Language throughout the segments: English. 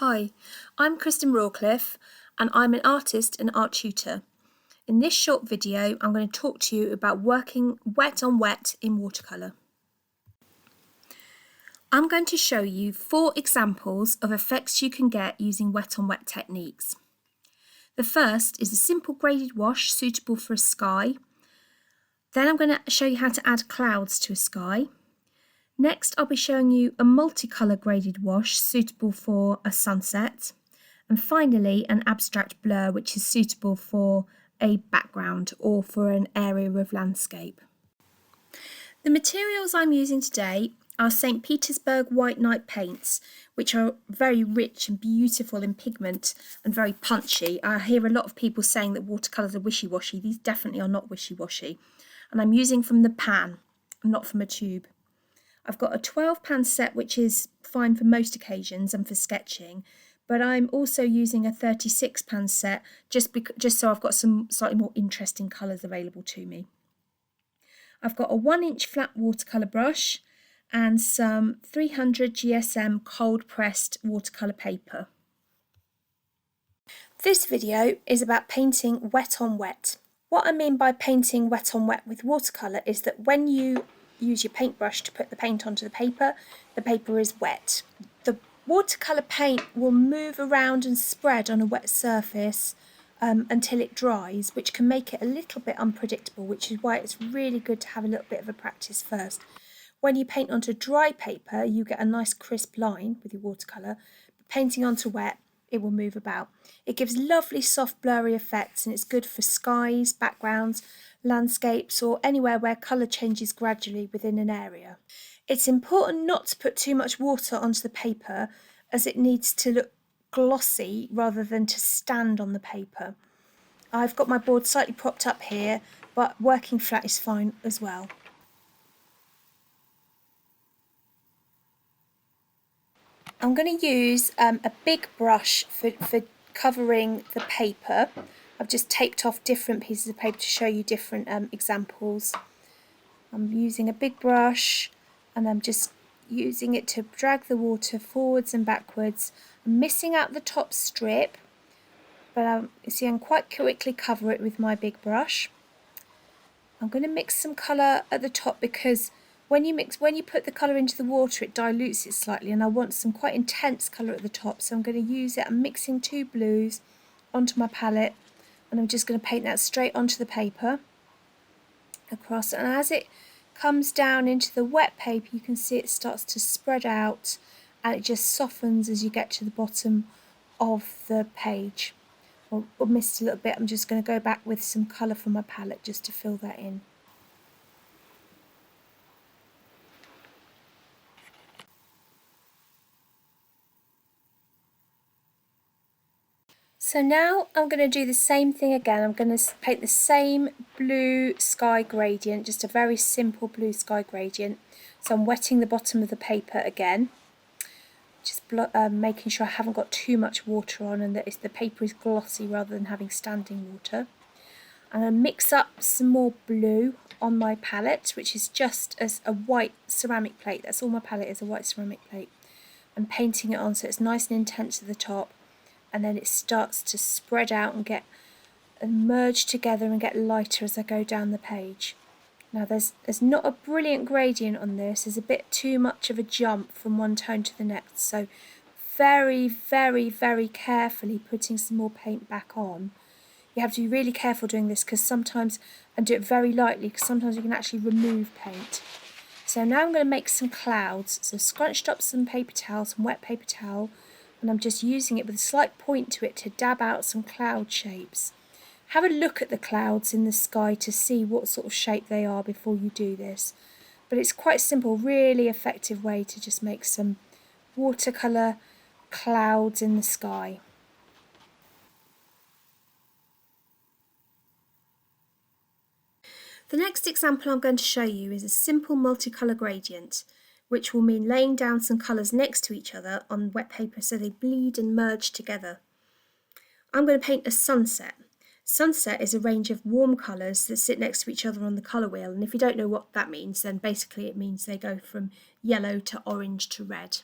Hi, I'm Kristen Rawcliffe and I'm an artist and art tutor. In this short video, I'm going to talk to you about working wet on wet in watercolour. I'm going to show you 4 examples of effects you can get using wet on wet techniques. The first is a simple graded wash suitable for a sky. Then I'm going to show you how to add clouds to a sky. Next, I'll be showing you a multicolour graded wash suitable for a sunset. And finally, an abstract blur which is suitable for a background or for an area of landscape. The materials I'm using today are St. Petersburg White Night paints, which are very rich and beautiful in pigment and very punchy. I hear a lot of people saying that watercolours are wishy-washy. These definitely are not wishy-washy. And I'm using from the pan, not from a tube. I've got a 12-pan set, which is fine for most occasions and for sketching, but I'm also using a 36-pan set just so I've got some slightly more interesting colours available to me. I've got a 1-inch flat watercolour brush and some 300 GSM cold-pressed watercolour paper. This video is about painting wet on wet. What I mean by painting wet on wet with watercolour is that when you use your paintbrush to put the paint onto the paper is wet. The watercolour paint will move around and spread on a wet surface until it dries, which can make it a little bit unpredictable, which is why it's really good to have a little bit of a practice first. When you paint onto dry paper, you get a nice crisp line with your watercolour, but painting onto wet, it will move about. It gives lovely soft blurry effects and it's good for skies, backgrounds, landscapes or anywhere where colour changes gradually within an area. It's important not to put too much water onto the paper as it needs to look glossy rather than to stand on the paper. I've got my board slightly propped up here, but working flat is fine as well. I'm going to use a big brush for covering the paper. I've just taped off different pieces of paper to show you different examples. I'm using a big brush and I'm just using it to drag the water forwards and backwards. I'm missing out the top strip, but you see I'm quite quickly cover it with my big brush. I'm going to mix some colour at the top because when you put the colour into the water, it dilutes it slightly, and I want some quite intense colour at the top, so I'm going to use it. I'm mixing 2 blues onto my palette, and I'm just going to paint that straight onto the paper across, and as it comes down into the wet paper, you can see it starts to spread out, and it just softens as you get to the bottom of the page. I missed a little bit. I'm just going to go back with some colour from my palette just to fill that in. So now I'm going to do the same thing again. I'm going to paint the same blue sky gradient, just a very simple blue sky gradient. So I'm wetting the bottom of the paper again, just making sure I haven't got too much water on and that the paper is glossy rather than having standing water. I'm going to mix up some more blue on my palette, which is just as a white ceramic plate. That's all my palette is, a white ceramic plate. I'm painting it on so it's nice and intense at the top, and then it starts to spread out and merge together and get lighter as I go down the page. Now there's not a brilliant gradient on this. There's a bit too much of a jump from one tone to the next, so very, very, very carefully putting some more paint back on. You have to be really careful doing this and do it very lightly, because sometimes you can actually remove paint. So now I'm going to make some clouds. So scrunched up some paper towel, some wet paper towel, and I'm just using it with a slight point to it to dab out some cloud shapes. Have a look at the clouds in the sky to see what sort of shape they are before you do this. But it's quite simple, really effective way to just make some watercolour clouds in the sky. The next example I'm going to show you is a simple multicolour gradient, which will mean laying down some colours next to each other on wet paper so they bleed and merge together. I'm going to paint a sunset. Sunset is a range of warm colours that sit next to each other on the colour wheel, and if you don't know what that means, then basically it means they go from yellow to orange to red.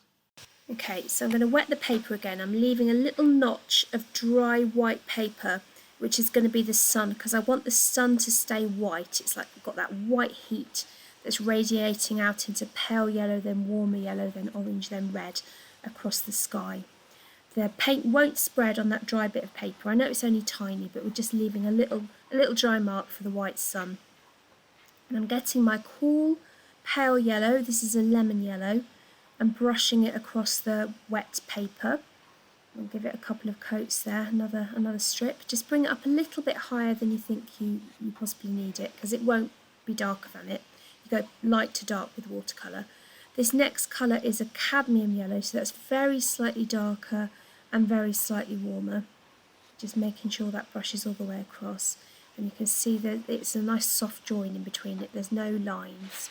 Okay, so I'm going to wet the paper again. I'm leaving a little notch of dry white paper, which is going to be the sun, because I want the sun to stay white. It's like got that white heat that's radiating out into pale yellow, then warmer yellow, then orange, then red across the sky. The paint won't spread on that dry bit of paper. I know it's only tiny, but we're just leaving a little dry mark for the white sun. And I'm getting my cool pale yellow, this is a lemon yellow, and brushing it across the wet paper. I'll give it a couple of coats there, another strip. Just bring it up a little bit higher than you think you possibly need it, because it won't be darker than it. You go light to dark with watercolour. This next colour is a cadmium yellow, so that's very slightly darker and very slightly warmer. Just making sure that brushes all the way across. And you can see that it's a nice soft join in between it, there's no lines.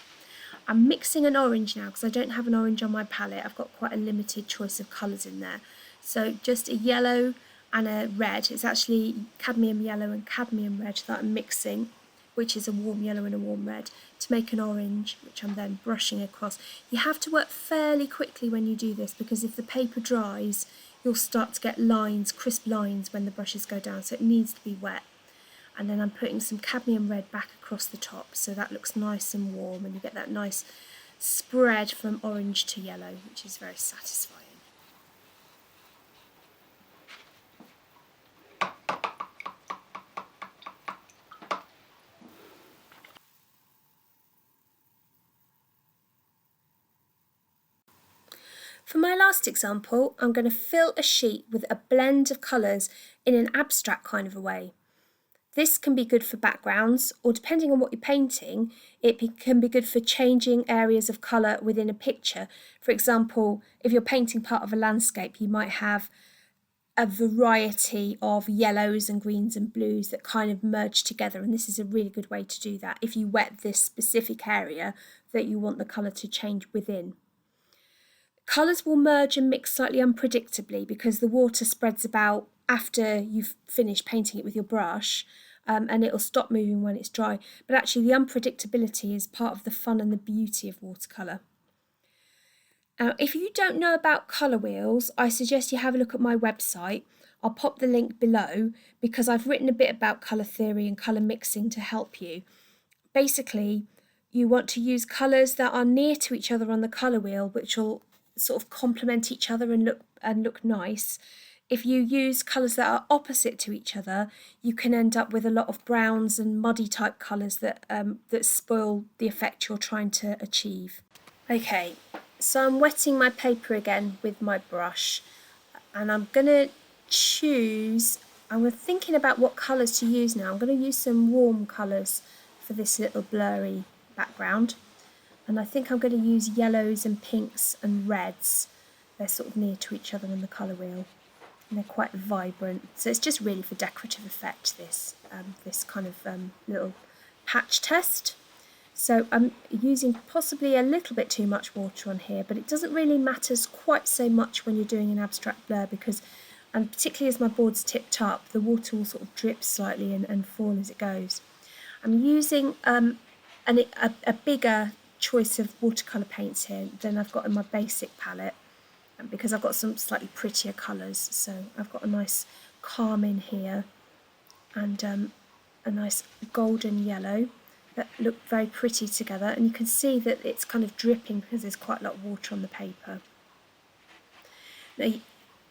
I'm mixing an orange now because I don't have an orange on my palette. I've got quite a limited choice of colours in there. So just a yellow and a red. It's actually cadmium yellow and cadmium red that I'm mixing, which is a warm yellow and a warm red, to make an orange, which I'm then brushing across. You have to work fairly quickly when you do this, because if the paper dries, you'll start to get lines, crisp lines when the brushes go down, so it needs to be wet. And then I'm putting some cadmium red back across the top, so that looks nice and warm, and you get that nice spread from orange to yellow, which is very satisfying. For my last example, I'm going to fill a sheet with a blend of colours in an abstract kind of a way. This can be good for backgrounds, or depending on what you're painting, can be good for changing areas of colour within a picture. For example, if you're painting part of a landscape, you might have a variety of yellows and greens and blues that kind of merge together, and this is a really good way to do that if you wet this specific area that you want the colour to change within. Colours will merge and mix slightly unpredictably because the water spreads about after you've finished painting it with your brush, and it'll stop moving when it's dry. But actually the unpredictability is part of the fun and the beauty of watercolour. Now, if you don't know about colour wheels, I suggest you have a look at my website. I'll pop the link below because I've written a bit about colour theory and colour mixing to help you. Basically, you want to use colours that are near to each other on the colour wheel, which will sort of complement each other and look nice. If you use colours that are opposite to each other, you can end up with a lot of browns and muddy type colours that spoil the effect you're trying to achieve. Okay, so I'm wetting my paper again with my brush, and I'm thinking about what colours to use now. I'm going to use some warm colours for this little blurry background. And I think I'm going to use yellows and pinks and reds. They're sort of near to each other on the colour wheel, and they're quite vibrant. So it's just really for decorative effect, this kind of little patch test. So I'm using possibly a little bit too much water on here, but it doesn't really matter quite so much when you're doing an abstract blur, because, and particularly as my board's tipped up, the water will sort of drip slightly and fall as it goes. I'm using a bigger choice of watercolour paints here than I've got in my basic palette, because I've got some slightly prettier colours. So I've got a nice carmine here and a nice golden yellow that look very pretty together, and you can see that it's kind of dripping because there's quite a lot of water on the paper. Now,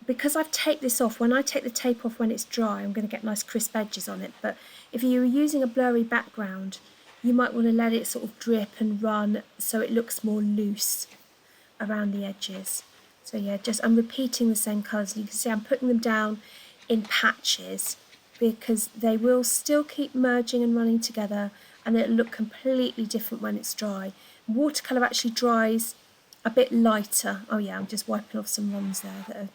because I've taped this off, when I take the tape off when it's dry, I'm going to get nice crisp edges on it, but if you were using a blurry background, you might want to let it sort of drip and run so it looks more loose around the edges. So yeah, I'm repeating the same colours. You can see I'm putting them down in patches because they will still keep merging and running together, and it'll look completely different when it's dry. Watercolour actually dries a bit lighter. Oh yeah, I'm just wiping off some runs there. There's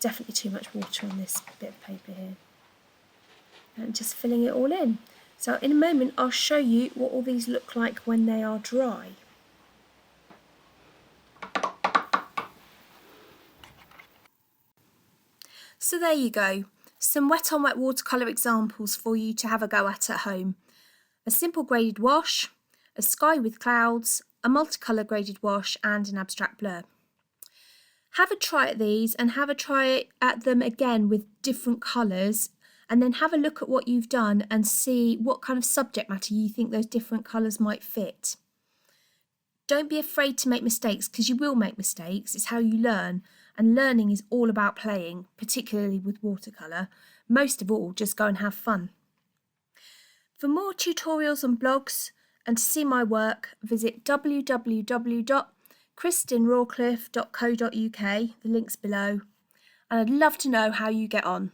definitely too much water on this bit of paper here. And just filling it all in. So in a moment I'll show you what all these look like when they are dry. So there you go, some wet on wet watercolour examples for you to have a go at home. A simple graded wash, a sky with clouds, a multicolour graded wash and an abstract blur. Have a try at these and have a try at them again with different colours, and then have a look at what you've done and see what kind of subject matter you think those different colours might fit. Don't be afraid to make mistakes, because you will make mistakes. It's how you learn, and learning is all about playing, particularly with watercolour. Most of all, just go and have fun. For more tutorials and blogs and to see my work, visit www.kristinrawcliffe.co.uk, the link's below, and I'd love to know how you get on.